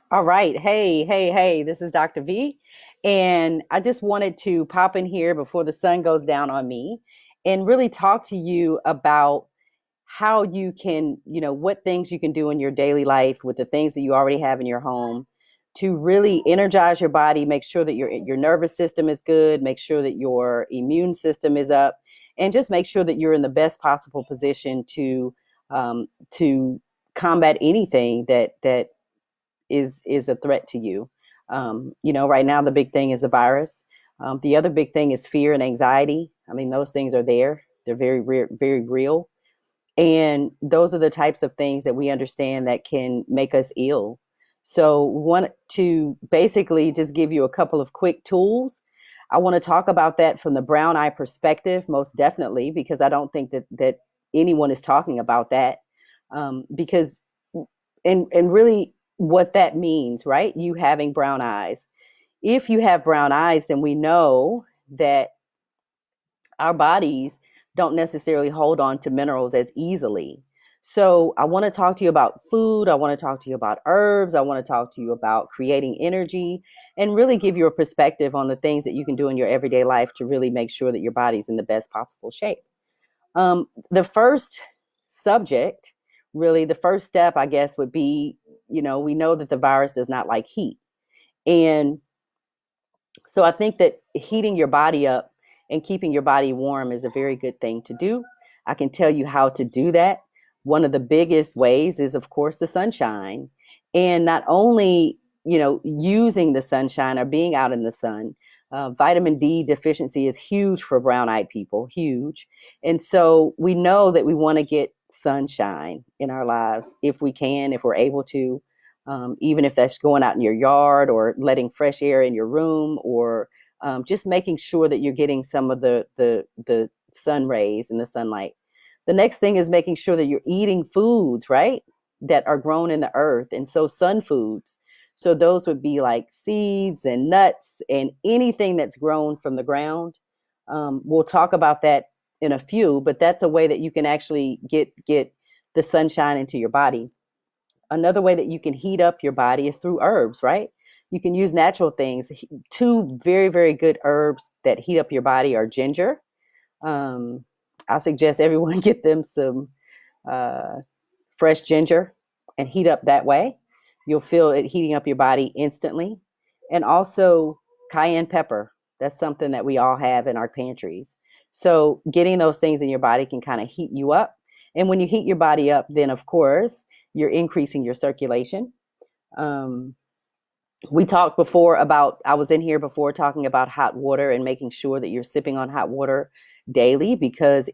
All right. Hey, this is Dr. V. And I just wanted to pop in here before the sun goes down on me and really talk to you about how you can, what things you can do in your daily life with the things that you already have in your home to really energize your body, make sure that your nervous system is good, make sure that your immune system is up, and just make sure that you're in the best possible position to combat anything that is a threat to you. Right now the big thing is a virus. The other big thing is fear and anxiety. I mean, those things are there. They're very real, and those are the types of things that we understand that can make us ill. So, want to basically just give you a couple of quick tools. I want to talk about that from the brown eye perspective, most definitely, because I don't think that anyone is talking about that. Because and really what that means, right? You having brown eyes. If you have brown eyes, then we know that our bodies don't necessarily hold on to minerals as easily. So, I want to talk to you about food. I want to talk to you about herbs. I want to talk to you about creating energy and really give you a perspective on the things that you can do in your everyday life to really make sure that your body's in the best possible shape. The first subject, really, the first step, I guess, would be we know that the virus does not like heat. And so I think that heating your body up and keeping your body warm is a very good thing to do. I can tell you how to do that. One of the biggest ways is, of course, the sunshine. And not only, using the sunshine or being out in the sun, vitamin D deficiency is huge for brown eyed people, huge. And so we know that we want to get sunshine in our lives if we can, if we're able to, even if that's going out in your yard or letting fresh air in your room, or just making sure that you're getting some of the sun rays and the sunlight. The next thing is making sure that you're eating foods, right, that are grown in the earth. And so sun foods. So those would be like seeds and nuts and anything that's grown from the ground. We'll talk about that in a few, but that's a way that you can actually get the sunshine into your body. Another way that you can heat up your body is through herbs, right? You can use natural things. Two very good herbs that heat up your body are ginger. Um, I suggest everyone get them some uh, fresh ginger and heat up that way. You'll feel it heating up your body instantly. And also cayenne pepper. That's something that we all have in our pantries. So getting those things in your body can kind of heat you up. And when you heat your body up, then of course you're increasing your circulation. Um, we talked before about, I was in here before talking about hot water and making sure that you're sipping on hot water daily, because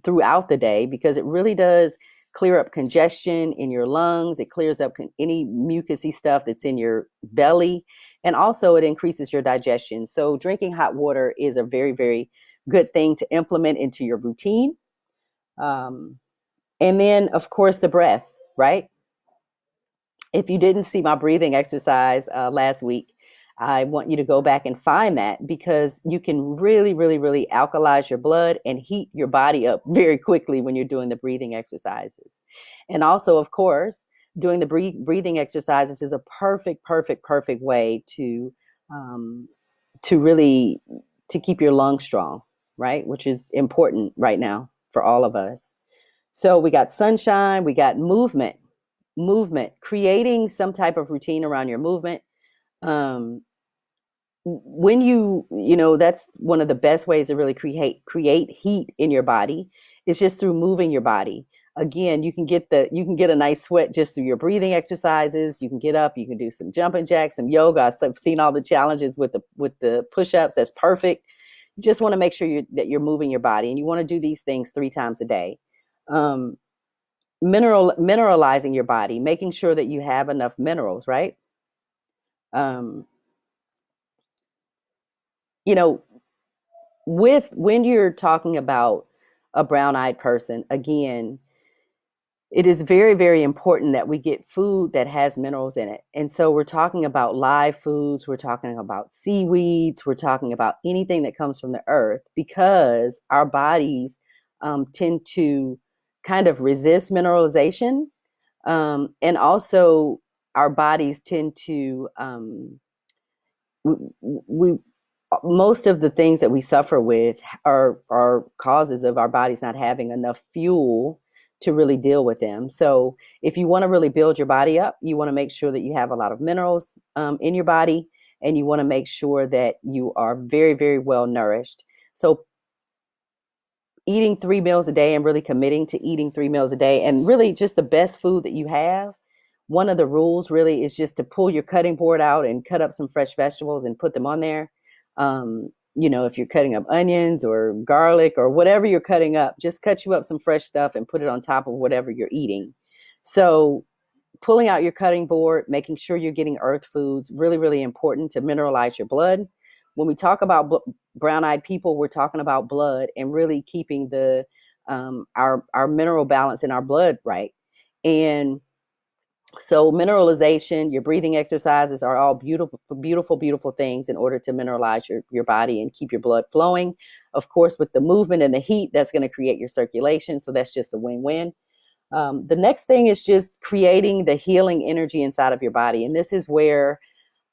throughout the day, because it really does clear up congestion in your lungs. It clears up any mucousy stuff that's in your belly, and also it increases your digestion. So drinking hot water is a very good thing to implement into your routine. Um, and then, of course, the breath, right? If you didn't see my breathing exercise last week, I want you to go back and find that, because you can really alkalize your blood and heat your body up very quickly when you're doing the breathing exercises. And also, of course, doing the breathing exercises is a perfect way um, to really to keep your lungs strong, right? Which is important right now for all of us. So we got sunshine, we got movement, creating some type of routine around your movement. Um, when that's one of the best ways to really create heat in your body, is just through moving your body. Again, you can get a nice sweat just through your breathing exercises. You can get up, you can do some jumping jacks, some yoga. I've seen all the challenges with the push-ups. That's perfect. You just want to make sure that you're moving your body, and you want to do these things 3 times a day. um, Mineralizing your body, making sure that you have enough minerals, right? um, you know with when you're talking about a brown-eyed person, again, it is very important that we get food that has minerals in it. And so we're talking about live foods, we're talking about seaweeds, we're talking about anything that comes from the earth, because our bodies tend to kind of resist mineralization. And also our bodies tend to we most of the things that we suffer with are causes of our bodies not having enough fuel to really deal with them. So if you want to really build your body up, you want to make sure that you have a lot of minerals in your body, and you want to make sure that you are very, very well nourished. So eating 3 meals a day and really committing to eating 3 meals a day and really just the best food that you have. One of the rules really is just to pull your cutting board out and cut up some fresh vegetables and put them on there. If you're cutting up onions or garlic or whatever you're cutting up, just cut you up some fresh stuff and put it on top of whatever you're eating. So pulling out your cutting board, making sure you're getting earth foods, really, really important to mineralize your blood. When we talk about brown-eyed people, we're talking about blood and really keeping the our mineral balance in our blood right. And so mineralization, your breathing exercises are all beautiful, beautiful, beautiful things in order to mineralize your body and keep your blood flowing. Of course, with the movement and the heat, that's going to create your circulation. So that's just a win-win. The next thing is just creating the healing energy inside of your body. And this is where,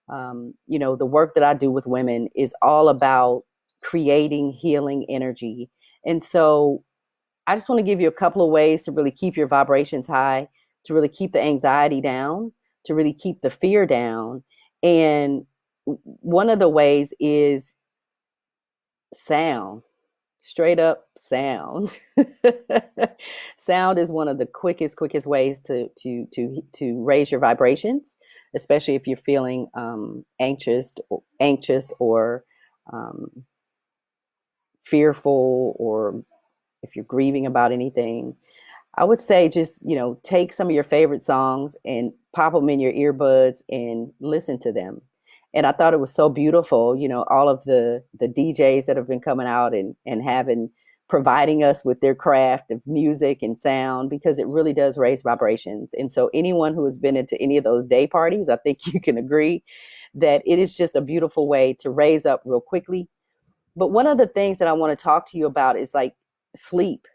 the work that I do with women is all about creating healing energy. And so I just want to give you a couple of ways to really keep your vibrations high, to really keep the anxiety down, to really keep the fear down. And one of the ways is sound. Straight up sound. Sound is one of the quickest ways to raise your vibrations, especially if you're feeling anxious or um, fearful, or if you're grieving about anything. I would say just, take some of your favorite songs and pop them in your earbuds and listen to them. And I thought it was so beautiful, all of the DJs that have been coming out and having providing us with their craft of music and sound, because it really does raise vibrations. And so anyone who has been into any of those day parties, I think you can agree that it is just a beautiful way to raise up real quickly. But one of the things that I want to talk to you about is like sleep.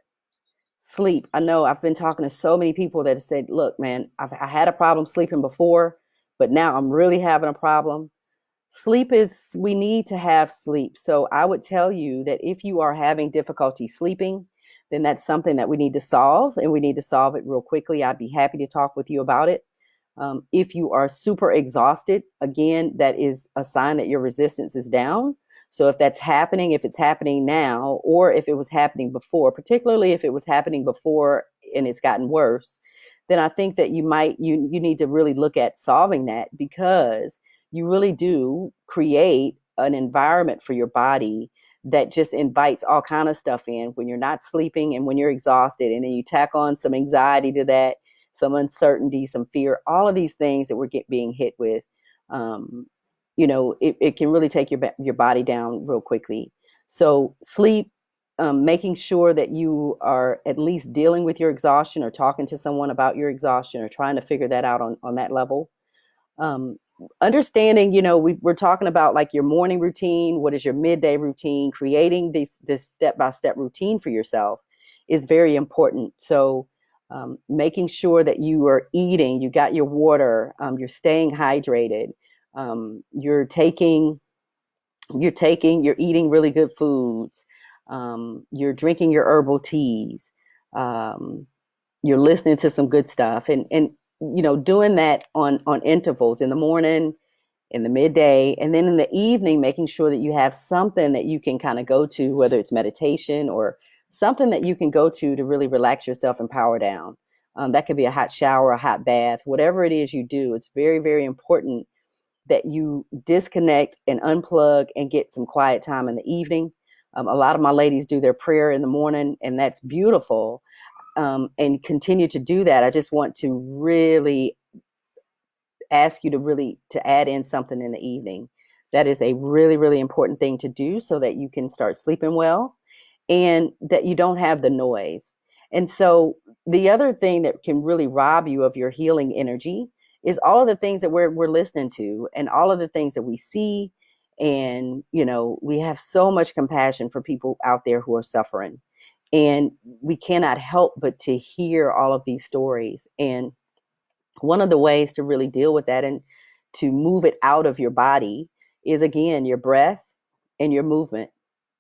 Sleep. I know I've been talking to so many people that have said, look, man, I had a problem sleeping before, but now I'm really having a problem. Sleep is, we need to have sleep. So I would tell you that if you are having difficulty sleeping, then that's something that we need to solve, and we need to solve it real quickly. I'd be happy to talk with you about it. If you are super exhausted, again, that is a sign that your resistance is down. So if that's happening, if it's happening now, or if it was happening before, particularly if it was happening before and it's gotten worse, then I think that you need to really look at solving that, because you really do create an environment for your body that just invites all kind of stuff in when you're not sleeping and when you're exhausted, and then you tack on some anxiety to that, some uncertainty, some fear, all of these things that we're being hit with. um, it can really take your body down real quickly. So sleep, making sure that you are at least dealing with your exhaustion or talking to someone about your exhaustion or trying to figure that out on that level. um, Understanding, we're talking about like your morning routine, what is your midday routine, creating this step-by-step routine for yourself is very important. So making sure that you are eating, you got your water, you're staying hydrated, um, you're taking you're eating really good foods, you're drinking your herbal teas, um, you're listening to some good stuff, and doing that on intervals in the morning, in the midday, and then in the evening, making sure that you have something that you can kind of go to, whether it's meditation or something that you can go to really relax yourself and power down. That could be a hot shower, a hot bath, whatever it is you do. It's very, very important that you disconnect and unplug and get some quiet time in the evening. A lot of my ladies do their prayer in the morning, and that's beautiful. And continue to do that. I just want to really ask you to really to add in something in the evening. That is a really, really important thing to do so that you can start sleeping well and that you don't have the noise. And so the other thing that can really rob you of your healing energy is all of the things that we're listening to and all of the things that we see. And, we have so much compassion for people out there who are suffering. And we cannot help but to hear all of these stories. And One of the ways to really deal with that and to move it out of your body is, again, your breath and your movement,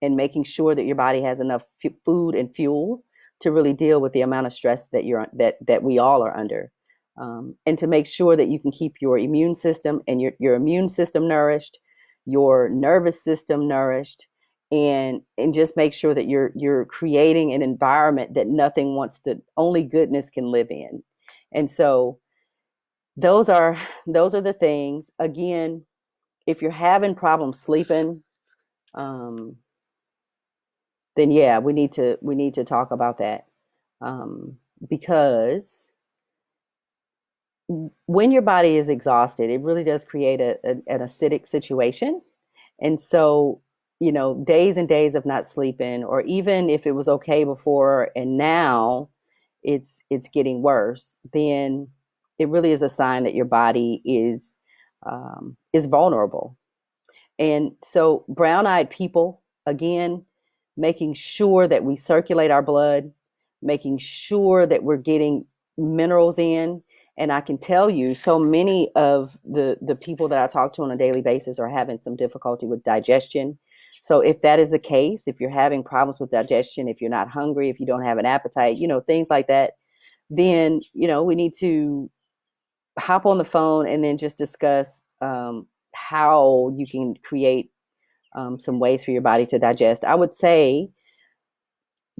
and making sure that your body has enough food and fuel to really deal with the amount of stress that we all are under, and to make sure that you can keep your immune system and your immune system nourished, your nervous system nourished, and just make sure that you're creating an environment that nothing wants to only goodness can live in. And so those are those are the things. Again, if you're having problems sleeping, um, then yeah, we need to talk about that, um, because when your body is exhausted, it really does create an acidic situation. And so, days and days of not sleeping, or even if it was okay before and now it's getting worse, then it really is a sign that your body is vulnerable. And so, brown eyed people, again, making sure that we circulate our blood, making sure that we're getting minerals in. And I can tell you, so many of the people that I talk to on a daily basis are having some difficulty with digestion. So, if that is the case, if you're having problems with digestion, if you're not hungry, if you don't have an appetite, things like that, then, we need to hop on the phone and then just discuss how you can create some ways for your body to digest. I would say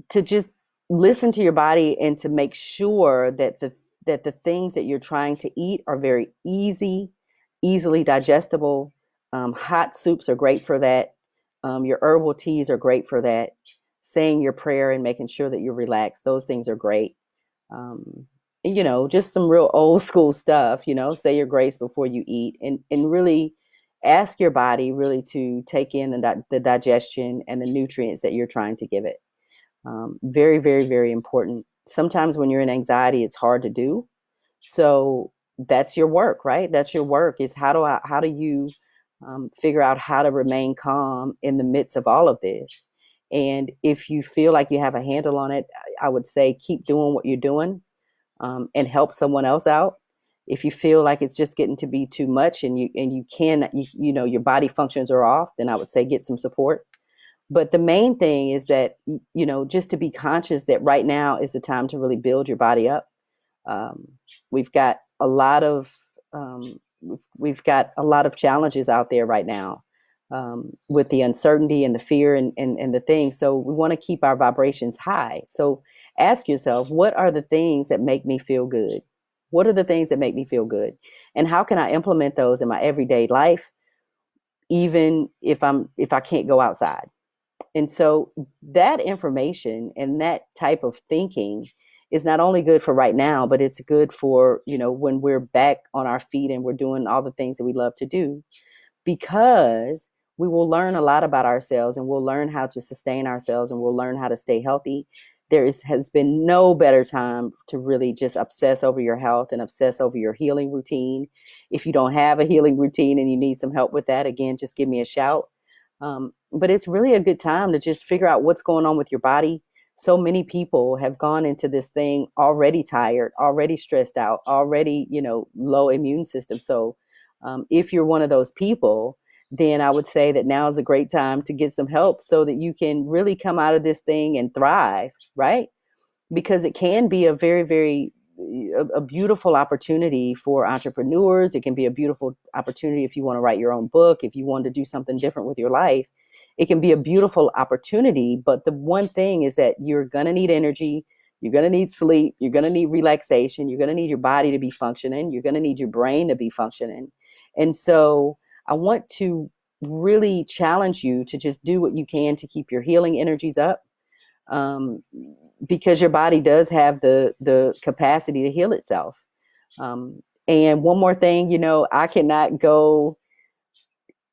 to just listen to your body and to make sure that the things that you're trying to eat are very easily digestible. Hot soups are great for that. Your herbal teas are great for that. Saying your prayer and making sure that you're relaxed, those things are great. um, and, just some real old school stuff. Say your grace before you eat, and really ask your body really to take in the digestion and the nutrients that you're trying to give it. Very, very, very important. Sometimes when you're in anxiety, it's hard to do. So that's your work, right? That's your work, is how do you figure out how to remain calm in the midst of all of this. And if you feel like you have a handle on it, I would say keep doing what you're doing, and help someone else out. If you feel like it's just getting to be too much, and you can your body functions are off, then I would say get some support. But the main thing is that just to be conscious that right now is the time to really build your body up. um, we've got a lot of we've got a lot of challenges out there right now, with the uncertainty and the fear and the things. So we want to keep our vibrations high. So ask yourself, what are the things that make me feel good? What are the things that make me feel good? And how can I implement those in my everyday life, even if I can't go outside? And so that information and that type of thinking is not only good for right now, but it's good for, when we're back on our feet and we're doing all the things that we love to do, because we will learn a lot about ourselves, and we'll learn how to sustain ourselves, and we'll learn how to stay healthy. Has been no better time to really just obsess over your health and obsess over your healing routine. If you don't have a healing routine and you need some help with that, again, just give me a shout. But it's really a good time to just figure out what's going on with your body. So many people have gone into this thing already tired, already stressed out, already, low immune system. So if you're one of those people, then I would say that now is a great time to get some help so that you can really come out of this thing and thrive, right? Because it can be a very, very a beautiful opportunity for entrepreneurs. It can be a beautiful opportunity if you want to write your own book, if you want to do something different with your life. It can be a beautiful opportunity, but the one thing is that you're going to need energy, you're going to need sleep, you're going to need relaxation, you're going to need your body to be functioning, you're going to need your brain to be functioning. And so I want to really challenge you to just do what you can to keep your healing energies up, um, because your body does have the capacity to heal itself. And one more thing, I cannot go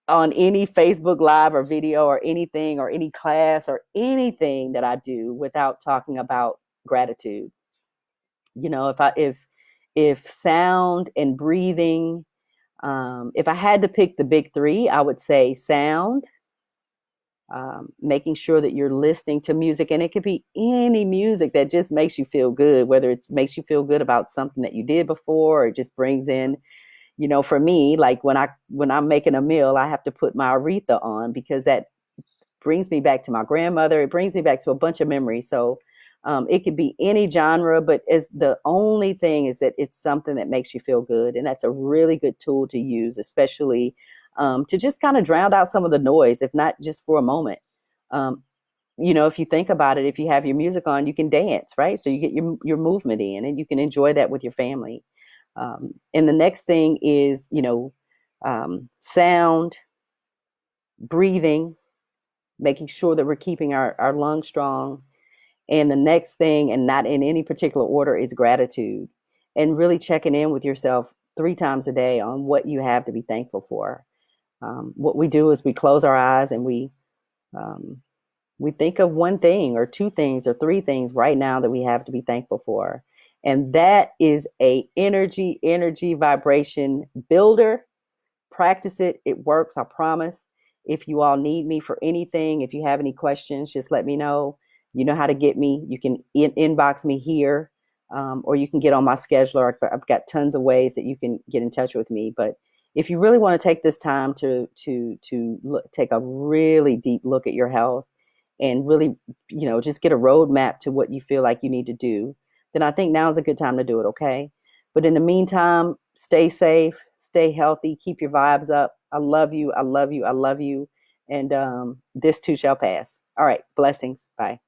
on any Facebook Live or video or anything or any class or anything that I do without talking about gratitude. If sound and breathing, if I had to pick the big three, I would say sound, making sure that you're listening to music, and it could be any music that just makes you feel good, whether it makes you feel good about something that you did before, or it just brings in, for me, like when I'm making a meal, I have to put my Aretha on because that brings me back to my grandmother. It brings me back to a bunch of memories. So it could be any genre, but it's the only thing is that it's something that makes you feel good. And that's a really good tool to use, especially to just kind of drown out some of the noise, if not just for a moment. Um, if you think about it, if you have your music on, you can dance, right? So you get your movement in, and you can enjoy that with your family. And the next thing is, sound, breathing, making sure that we're keeping our lungs strong. And the next thing, and not in any particular order, is gratitude, and really checking in with yourself 3 times a day on what you have to be thankful for. What we do is we close our eyes, and um, we think of one thing or 2 things or 3 things right now that we have to be thankful for. And that is a energy vibration builder. Practice it. It works, I promise. If you all need me for anything, if you have any questions, just let me know. You know how to get me. You can inbox me here, or you can get on my scheduler. I've got tons of ways that you can get in touch with me. But if you really want to take this time to take a really deep look at your health, and really, just get a roadmap to what you feel like you need to do, then I think now is a good time to do it. Okay. But in the meantime, stay safe, stay healthy, keep your vibes up. I love you. I love you. I love you. And this too shall pass. All right. Blessings. Bye.